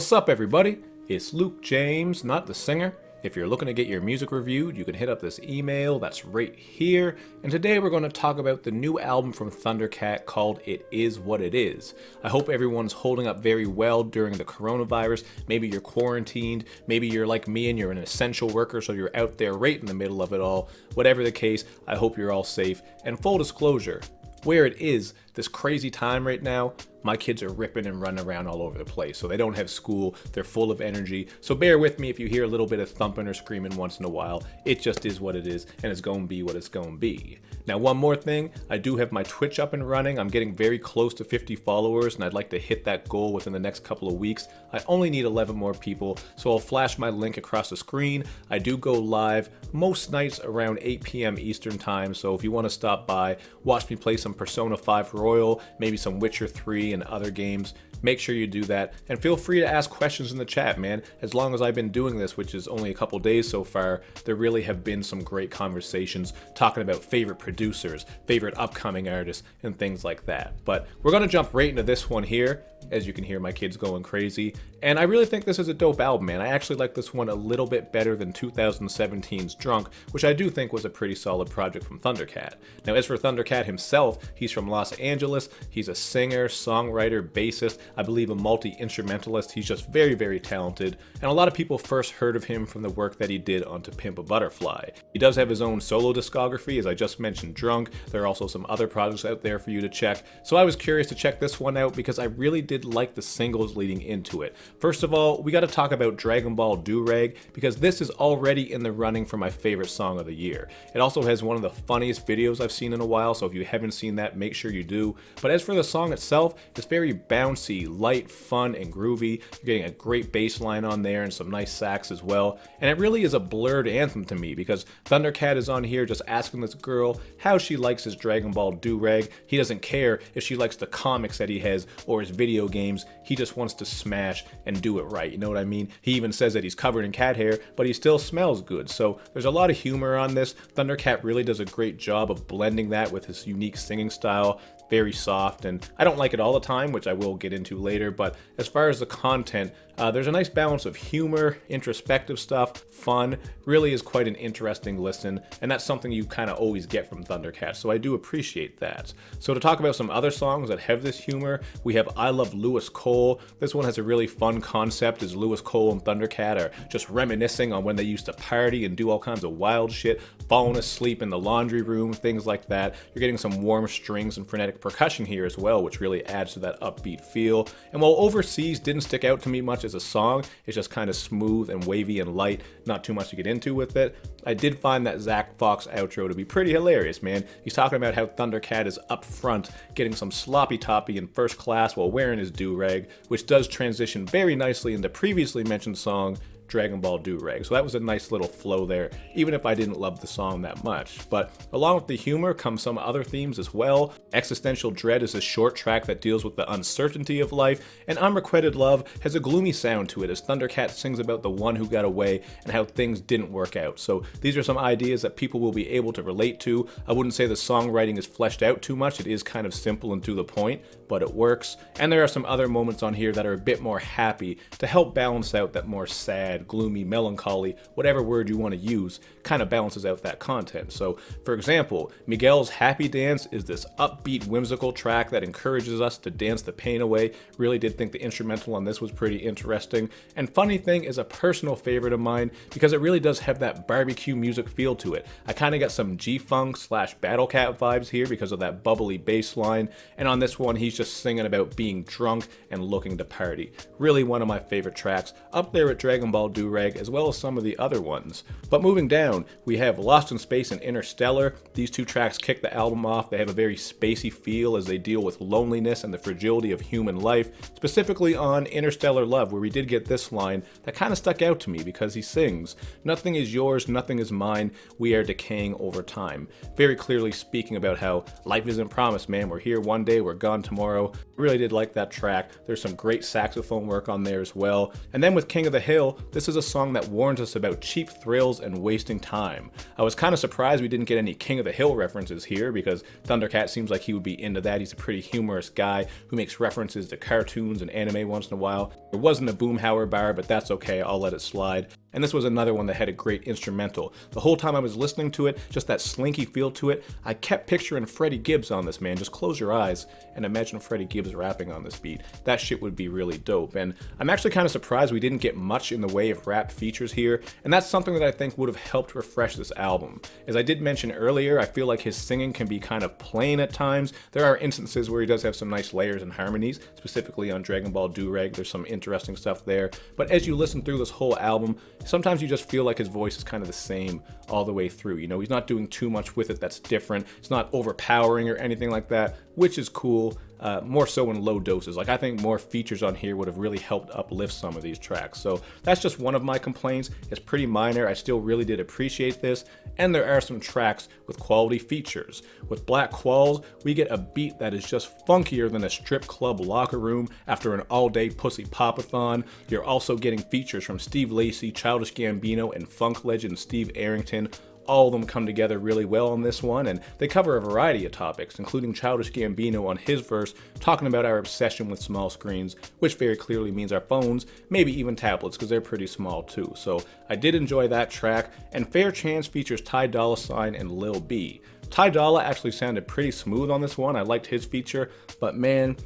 What's up, everybody? It's Luke James, not the singer. If you're looking to get your music reviewed, you can hit up this email that's right here. And today we're going to talk about the new album from Thundercat called It Is What It Is. I hope everyone's holding up very well during the coronavirus. Maybe you're quarantined, maybe you're like me and you're an essential worker, so you're out there right in the middle of it all. Whatever the case, I hope you're all safe. And full disclosure, where it is this crazy time right now, my kids are ripping and running around all over the place. So they don't have school, they're full of energy. So bear with me if you hear a little bit of thumping or screaming once in a while. It just is what it is, and it's gonna be what it's gonna be. Now, one more thing, I do have my Twitch up and running. I'm getting very close to 50 followers, and I'd like to hit that goal within the next couple of weeks. I only need 11 more people, so I'll flash my link across the screen. I do go live most nights around 8 p.m. Eastern time, so if you want to stop by, watch me play some Persona 5 Royal, maybe some Witcher 3 and other games, make sure you do that. And feel free to ask questions in the chat, man. As long as I've been doing this, which is only a couple days so far, there really have been some great conversations talking about favorite producers, favorite upcoming artists, and things like that. But we're gonna jump right into this one here. As you can hear, my kids going crazy. And I really think this is a dope album, man. I actually like this one a little bit better than 2017's Drunk, which I do think was a pretty solid project from Thundercat. Now, as for Thundercat himself, he's from Los Angeles. He's a singer, songwriter, bassist, I believe a multi-instrumentalist. He's just very, very talented. And a lot of people first heard of him from the work that he did on To Pimp a Butterfly. He does have his own solo discography, as I just mentioned, Drunk. There are also some other projects out there for you to check. So I was curious to check this one out because I really did like the singles leading into it. First of all, we got to talk about Dragonball Durag because this is already in the running for my favorite song of the year. It also has one of the funniest videos I've seen in a while, so if you haven't seen that, make sure you do. But as for the song itself, it's very bouncy, light, fun, and groovy. You're getting a great bass line on there and some nice sax as well. And it really is a blurred anthem to me because Thundercat is on here just asking this girl how she likes his Dragonball Durag. He doesn't care if she likes the comics that he has or his video games. He just wants to smash and do it right, you know what I mean? He even says that he's covered in cat hair, but he still smells good. So there's a lot of humor on this. Thundercat really does a great job of blending that with his unique singing style. Very soft, and I don't like it all the time, which I will get into later, but as far as the content, there's a nice balance of humor, introspective stuff, fun, really is quite an interesting listen, and that's something you kind of always get from Thundercat, so I do appreciate that. So to talk about some other songs that have this humor, we have I Love Lewis Cole. This one has a really fun concept as Lewis Cole and Thundercat are just reminiscing on when they used to party and do all kinds of wild shit, falling asleep in the laundry room, things like that. You're getting some warm strings and frenetic percussion here as well, which really adds to that upbeat feel. And while Overseas didn't stick out to me much as a song, it's just kind of smooth and wavy and light, not too much to get into with it. I did find that Zach Fox outro to be pretty hilarious, man. He's talking about how Thundercat is up front, getting some sloppy toppy in first class while wearing his do-rag, which does transition very nicely into previously mentioned song Dragonball Durag. So that was a nice little flow there, even if I didn't love the song that much. But along with the humor come some other themes as well. Existential Dread is a short track that deals with the uncertainty of life, and Unrequited Love has a gloomy sound to it as Thundercat sings about the one who got away and how things didn't work out. So these are some ideas that people will be able to relate to. I wouldn't say the songwriting is fleshed out too much. It is kind of simple and to the point, but it works. And there are some other moments on here that are a bit more happy to help balance out that more sad, gloomy, melancholy, whatever word you want to use, kind of balances out that content. So, for example, Miguel's Happy Dance is this upbeat, whimsical track that encourages us to dance the pain away. Really did think the instrumental on this was pretty interesting. And Funny Thing is a personal favorite of mine because it really does have that barbecue music feel to it. I kind of got some G-Funk / Battlecat vibes here because of that bubbly bass line. And on this one, he's just singing about being drunk and looking to party. Really one of my favorite tracks, up there at Dragonball Durag, as well as some of the other ones. But moving down, we have Lost in Space and Interstellar. These two tracks kick the album off. They have a very spacey feel as they deal with loneliness and the fragility of human life, specifically on Interstellar Love, where we did get this line that kind of stuck out to me because he sings, "Nothing is yours, nothing is mine, we are decaying over time." Very clearly speaking about how life isn't promised, man. We're here one day, we're gone tomorrow. Really did like that track. There's some great saxophone work on there as well. And then with King of the Hill, this is a song that warns us about cheap thrills and wasting time. I was kind of surprised we didn't get any King of the Hill references here because Thundercat seems like like he would be into that. He's a pretty humorous guy who makes references to cartoons and anime once in a while. There wasn't a Boomhauer bar, but that's okay, I'll let it slide. And this was another one that had a great instrumental. The whole time I was listening to it, just that slinky feel to it, I kept picturing Freddie Gibbs on this, man. Just close your eyes and imagine Freddie Gibbs rapping on this beat. That shit would be really dope. And I'm actually kind of surprised we didn't get much in the way of rap features here, and that's something that I think would have helped refresh this album. As I did mention earlier, I feel like his singing can be kind of plain at times. There are instances where he does have some nice layers and harmonies, specifically on Dragonball Durag. There's some interesting stuff there. But as you listen through this whole album, sometimes you just feel like his voice is kind of the same all the way through. You know, he's not doing too much with it that's different. It's not overpowering or anything like that, which is cool. More so in low doses. Like, I think more features on here would have really helped uplift some of these tracks. So that's just one of my complaints. It's pretty minor. I still really did appreciate this. And there are some tracks with quality features. With Black Qualls, we get a beat that is just funkier than a strip club locker room after an all-day pussy pop-a-thon. You're also getting features from Steve Lacy, Childish Gambino, and funk legend Steve Arrington. All of them come together really well on this one, and they cover a variety of topics, including Childish Gambino on his verse talking about our obsession with small screens, which very clearly means our phones, maybe even tablets, because they're pretty small too. So I did enjoy that track, and Fair Chance features Ty Dolla $ign and Lil B. Ty Dolla actually sounded pretty smooth on this one. I liked his feature, but man,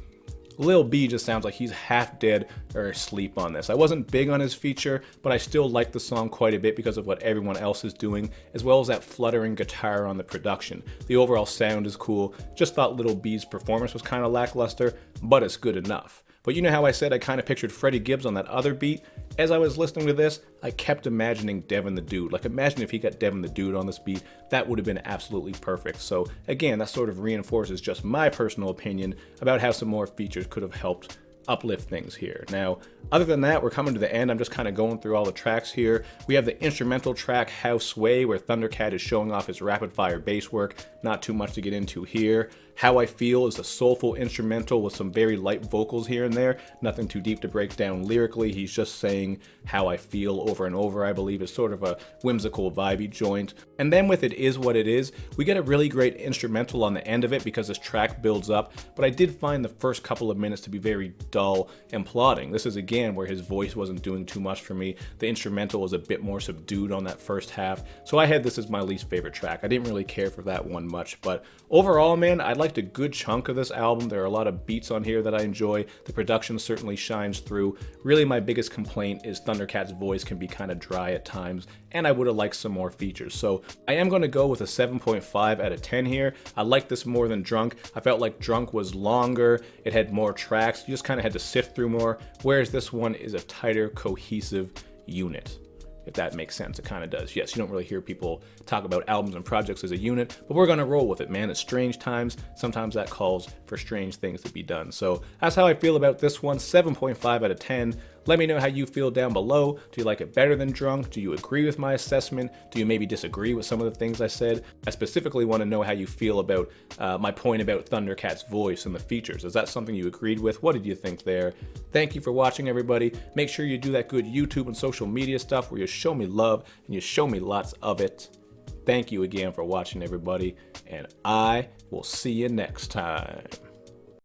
Lil B just sounds like he's half dead or asleep on this. I wasn't big on his feature, but I still like the song quite a bit because of what everyone else is doing, as well as that fluttering guitar on the production. The overall sound is cool. Just thought Lil B's performance was kind of lackluster, but it's good enough. But you know how I said I kind of pictured Freddie Gibbs on that other beat? As I was listening to this, I kept imagining Devin the Dude. Like, imagine if he got Devin the Dude on this beat. That would have been absolutely perfect. So again, that sort of reinforces just my personal opinion about how some more features could have helped uplift things here. Now, other than that, we're coming to the end. I'm just kind of going through all the tracks here. We have the instrumental track How Sway, where Thundercat is showing off his rapid fire bass work. Not too much to get into here. How I Feel is a soulful instrumental with some very light vocals here and there. Nothing too deep to break down lyrically. He's just saying how I feel over and over, I believe. Is sort of a whimsical, vibey joint. And then with It Is What It Is, we get a really great instrumental on the end of it because this track builds up. But I did find the first couple of minutes to be very dull and plodding. This is again where his voice wasn't doing too much for me. The instrumental was a bit more subdued on that first half. So I had this as my least favorite track. I didn't really care for that one much. But overall, man, I liked a good chunk of this album. There are a lot of beats on here that I enjoy. The production certainly shines through. Really, my biggest complaint is Thundercat's voice can be kind of dry at times, and I would have liked some more features. So I am going to go with a 7.5 out of 10 here. I like this more than Drunk. I felt like Drunk was longer. It had more tracks. You just kind of had to sift through more, whereas this one is a tighter, cohesive unit. If that makes sense, it kind of does. Yes, you don't really hear people talk about albums and projects as a unit, but we're gonna roll with it, man. It's strange times. Sometimes that calls for strange things to be done. So that's how I feel about this one, 7.5 out of 10. Let me know how you feel down below. Do you like it better than Drunk? Do you agree with my assessment? Do you maybe disagree with some of the things I said? I specifically want to know how you feel about my point about Thundercat's voice and the features. Is that something you agreed with? What did you think there? Thank you for watching, everybody. Make sure you do that good YouTube and social media stuff where you show me love and you show me lots of it. Thank you again for watching, everybody, and I will see you next time.